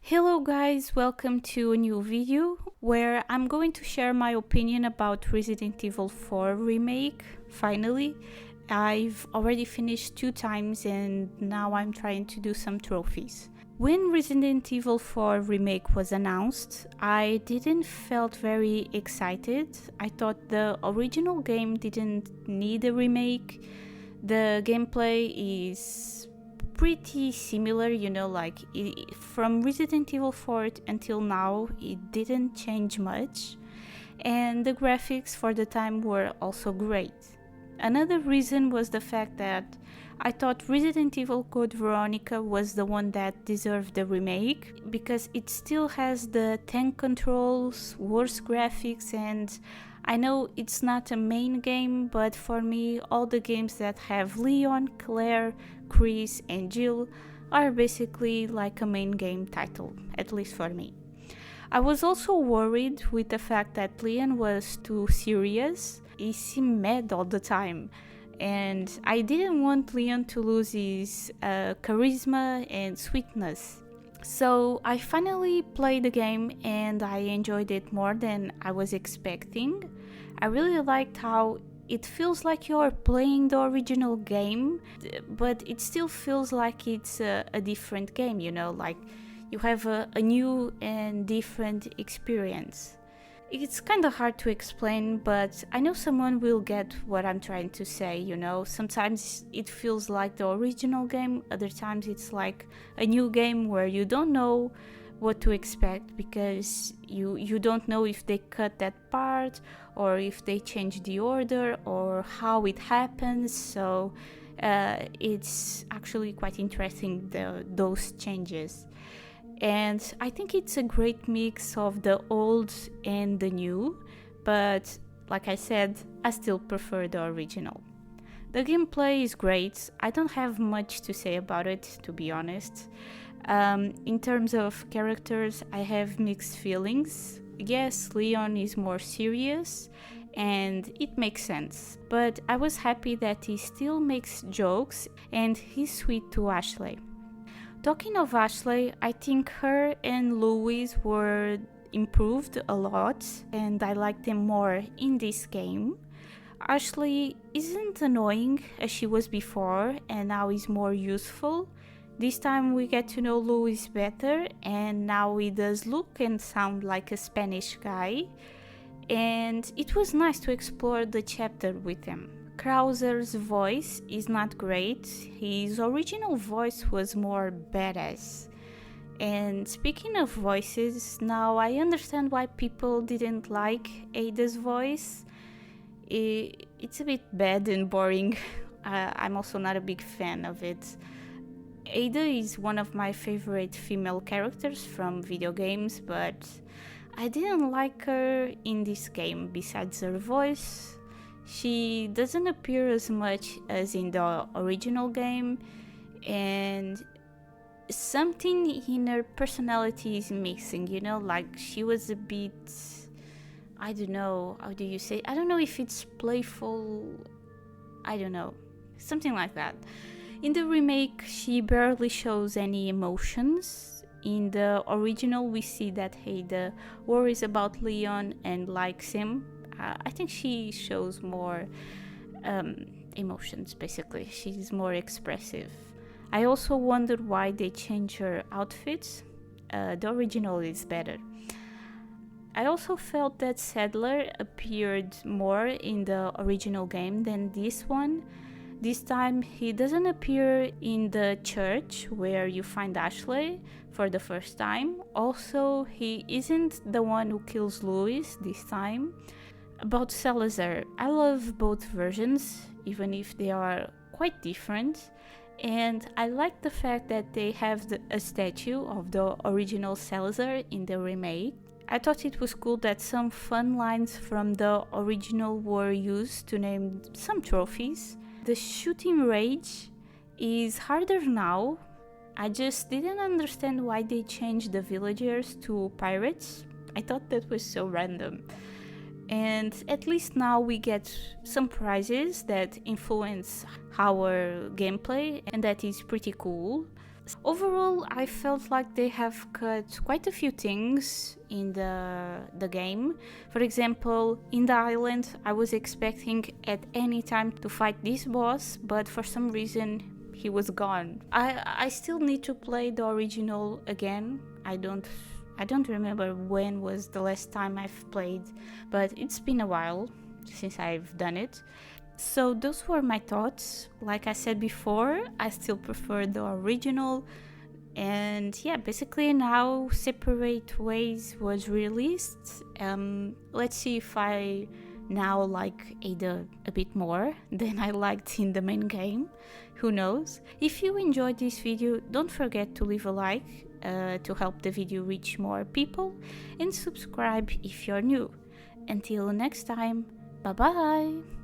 Hello guys, welcome to a new video where I'm going to share my opinion about Resident Evil 4 Remake. Finally, I've already finished 2 times and now I'm trying to do some trophies. When Resident Evil 4 Remake was announced, I didn't felt very excited. I thought the original game didn't need a remake. The gameplay is pretty similar, from Resident Evil 4 until now it didn't change much, and the graphics for the time were also great. Another reason was the fact that I thought Resident Evil Code Veronica was the one that deserved the remake, because it still has the tank controls, worse graphics, and I know it's not a main game, but for me all the games that have Leon, Claire, Chris and Jill are basically like a main game title, at least for me. I was also worried with the fact that Leon was too serious. He seemed mad all the time, and I didn't want Leon to lose his charisma and sweetness. So I finally played the game and I enjoyed it more than I was expecting. I really liked how it feels like you're playing the original game, but it still feels like it's a different game, like you have a new and different experience. It's kind of hard to explain, but I know someone will get what I'm trying to say, Sometimes it feels like the original game, other times it's like a new game where you don't know what to expect because you don't know if they cut that part or if they change the order or how it happens. So it's actually quite interesting, those changes. And I think it's a great mix of the old and the new, but like I said, I still prefer the original. The gameplay is great. I don't have much to say about it, to be honest. In terms of characters, I have mixed feelings. Yes, Leon is more serious and it makes sense, but I was happy that he still makes jokes and he's sweet to Ashley. Talking of Ashley, I think her and Louis were improved a lot and I like them more in this game. Ashley isn't annoying as she was before and now is more useful. This time we get to know Louis better and now he does look and sound like a Spanish guy, and it was nice to explore the chapter with him. Krauser's voice is not great. His original voice was more badass. And speaking of voices, now I understand why people didn't like Ada's voice. It's a bit bad and boring. I'm also not a big fan of it. Ada is one of my favorite female characters from video games, but I didn't like her in this game. Besides her voice, she doesn't appear as much as in the original game, and something in her personality is missing, like she was a bit, I don't know, how do you say, I don't know if it's playful, I don't know, something like that. In the remake, she barely shows any emotions. In the original, we see that Ada worries about Leon and likes him. I think she shows more emotions, basically. She's more expressive. I also wondered why they changed her outfits. The original is better. I also felt that Sadler appeared more in the original game than this one. This time he doesn't appear in the church where you find Ashley for the first time. Also, he isn't the one who kills Louis this time. About Salazar, I love both versions, even if they are quite different. And I like the fact that they have a statue of the original Salazar in the remake. I thought it was cool that some fun lines from the original were used to name some trophies. The shooting range is harder now. I just didn't understand why they changed the villagers to pirates. I thought that was so random. And at least now we get some prizes that influence our gameplay, and that is pretty cool. Overall, I felt like they have cut quite a few things in the game. For example, in the island, I was expecting at any time to fight this boss, but for some reason he was gone. I still need to play the original again. I don't remember when was the last time I've played, but it's been a while since I've done it. So those were my thoughts. Like I said before, I still prefer the original. And yeah, basically now Separate Ways was released. Let's see if I now like Ada a bit more than I liked in the main game. Who knows? If you enjoyed this video, don't forget to leave a like to help the video reach more people, and subscribe if you're new. Until next time, bye bye!